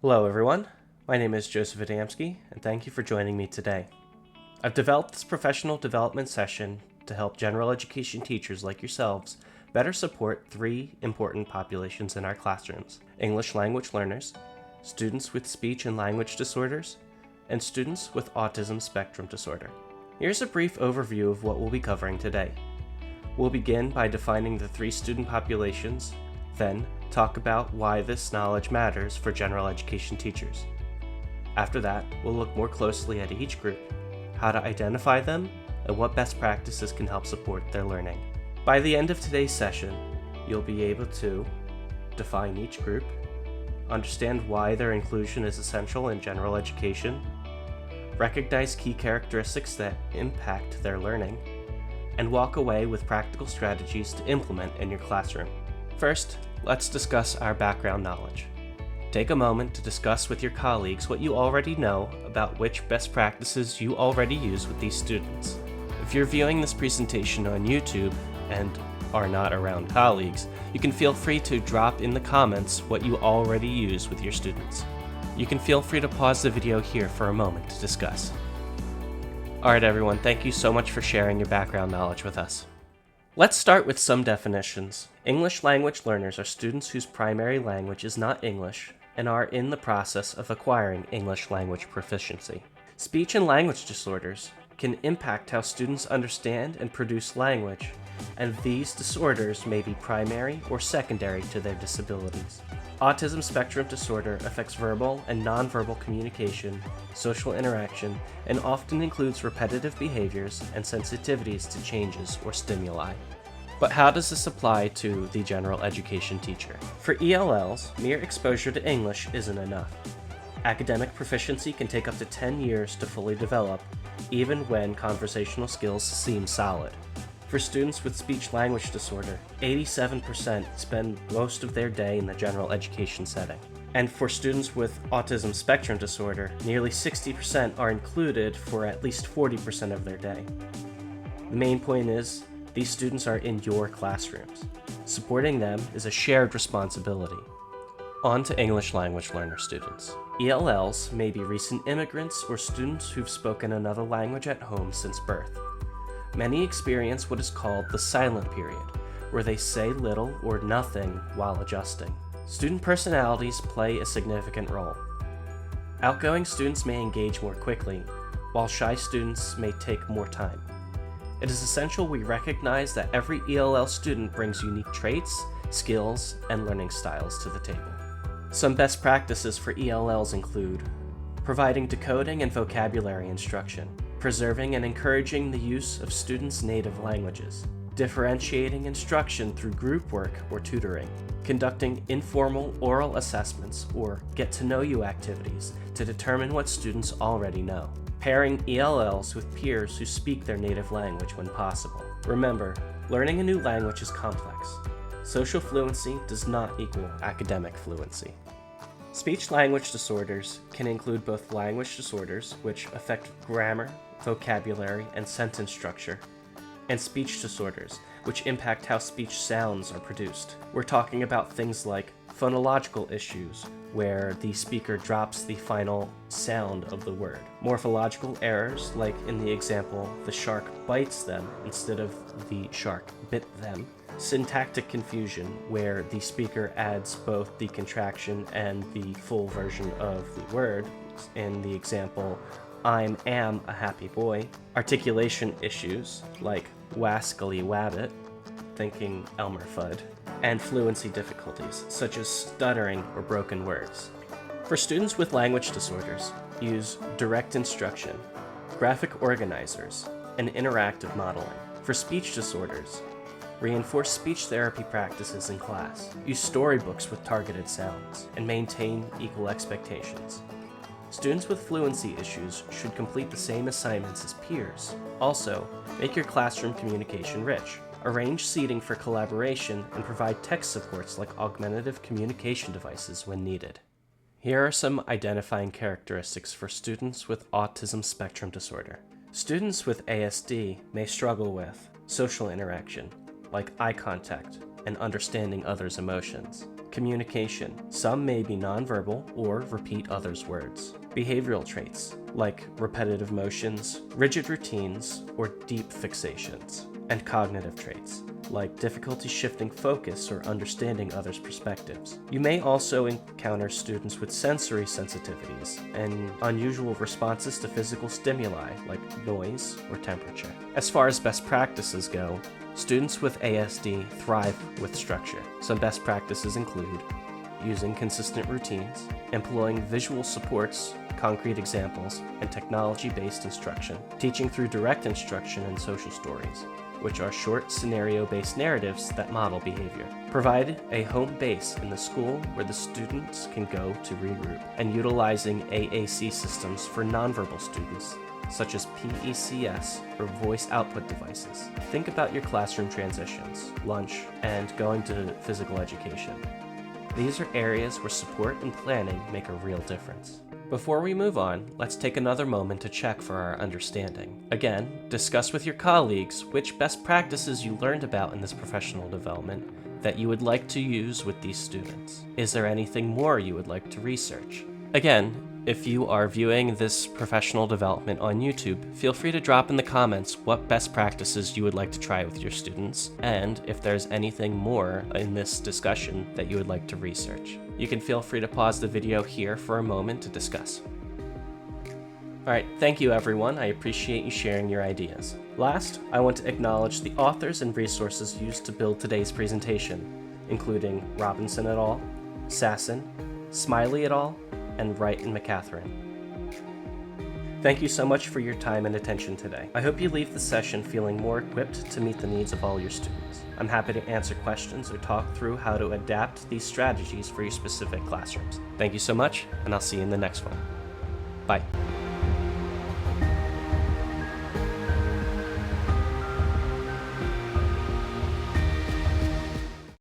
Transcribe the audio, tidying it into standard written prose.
Hello everyone, my name is Joseph Adamski, and thank you for joining me today. I've developed this professional development session to help general education teachers like yourselves better support three important populations in our classrooms: English language learners, students with speech and language disorders, and students with autism spectrum disorder. Here's a brief overview of what we'll be covering today. We'll begin by defining the three student populations, then talk about why this knowledge matters for general education teachers. After that, we'll look more closely at each group, how to identify them, and what best practices can help support their learning. By the end of today's session, you'll be able to define each group, understand why their inclusion is essential in general education, recognize key characteristics that impact their learning, and walk away with practical strategies to implement in your classroom. First, let's discuss our background knowledge. Take a moment to discuss with your colleagues what you already know about which best practices you already use with these students. If you're viewing this presentation on YouTube and are not around colleagues, you can feel free to drop in the comments what you already use with your students. You can feel free to pause the video here for a moment to discuss. Alright everyone, thank you so much for sharing your background knowledge with us. Let's start with some definitions. English language learners are students whose primary language is not English and are in the process of acquiring English language proficiency. Speech and language disorders can impact how students understand and produce language, and these disorders may be primary or secondary to their disabilities. Autism spectrum disorder affects verbal and nonverbal communication, social interaction, and often includes repetitive behaviors and sensitivities to changes or stimuli. But how does this apply to the general education teacher? For ELLs, mere exposure to English isn't enough. Academic proficiency can take up to 10 years to fully develop, even when conversational skills seem solid. For students with speech-language disorder, 87% spend most of their day in the general education setting. And for students with autism spectrum disorder, nearly 60% are included for at least 40% of their day. The main point is, these students are in your classrooms. Supporting them is a shared responsibility. On to English language learner students. ELLs may be recent immigrants or students who've spoken another language at home since birth. Many experience what is called the silent period, where they say little or nothing while adjusting. Student personalities play a significant role. Outgoing students may engage more quickly, while shy students may take more time. It is essential we recognize that every ELL student brings unique traits, skills, and learning styles to the table. Some best practices for ELLs include providing decoding and vocabulary instruction, preserving and encouraging the use of students' native languages, differentiating instruction through group work or tutoring, conducting informal oral assessments or get-to-know-you activities to determine what students already know, pairing ELLs with peers who speak their native language when possible. Remember, learning a new language is complex. Social fluency does not equal academic fluency. Speech-language disorders can include both language disorders, which affect grammar, vocabulary, and sentence structure, and speech disorders, which impact how speech sounds are produced. We're talking about things like phonological issues, where the speaker drops the final sound of the word. Morphological errors, like in the example, the shark bites them instead of the shark bit them. Syntactic confusion, where the speaker adds both the contraction and the full version of the word. In the example, I am a happy boy. Articulation issues, like wascally wabbit, thinking Elmer Fudd, and fluency difficulties, such as stuttering or broken words. For students with language disorders, use direct instruction, graphic organizers, and interactive modeling. For speech disorders, reinforce speech therapy practices in class, use storybooks with targeted sounds, and maintain equal expectations. Students with fluency issues should complete the same assignments as peers. Also, make your classroom communication rich. Arrange seating for collaboration and provide tech supports like augmentative communication devices when needed. Here are some identifying characteristics for students with autism spectrum disorder. Students with ASD may struggle with social interaction, like eye contact and understanding others' emotions, Communication. Some may be nonverbal or repeat others' words. Behavioral traits, like repetitive motions, rigid routines, or deep fixations. And cognitive traits, like difficulty shifting focus or understanding others' perspectives. You may also encounter students with sensory sensitivities and unusual responses to physical stimuli, like noise or temperature. As far as best practices go, students with ASD thrive with structure. Some best practices include using consistent routines, employing visual supports, concrete examples, and technology-based instruction, teaching through direct instruction and social stories, which are short scenario-based narratives that model behavior. Provide a home base in the school where the students can go to regroup, and utilizing AAC systems for nonverbal students, such as PECS or voice output devices. Think about your classroom transitions, lunch, and going to physical education. These are areas where support and planning make a real difference. Before we move on, let's take another moment to check for our understanding. Again, discuss with your colleagues which best practices you learned about in this professional development that you would like to use with these students. Is there anything more you would like to research? Again, if you are viewing this professional development on YouTube, feel free to drop in the comments what best practices you would like to try with your students, and if there's anything more in this discussion that you would like to research. You can feel free to pause the video here for a moment to discuss. Alright, thank you everyone. I appreciate you sharing your ideas. Last, I want to acknowledge the authors and resources used to build today's presentation, including Robinson et al., Sasson, Smiley et al., and Wright and McCatherine. Thank you so much for your time and attention today. I hope you leave the session feeling more equipped to meet the needs of all your students. I'm happy to answer questions or talk through how to adapt these strategies for your specific classrooms. Thank you so much, and I'll see you in the next one. Bye.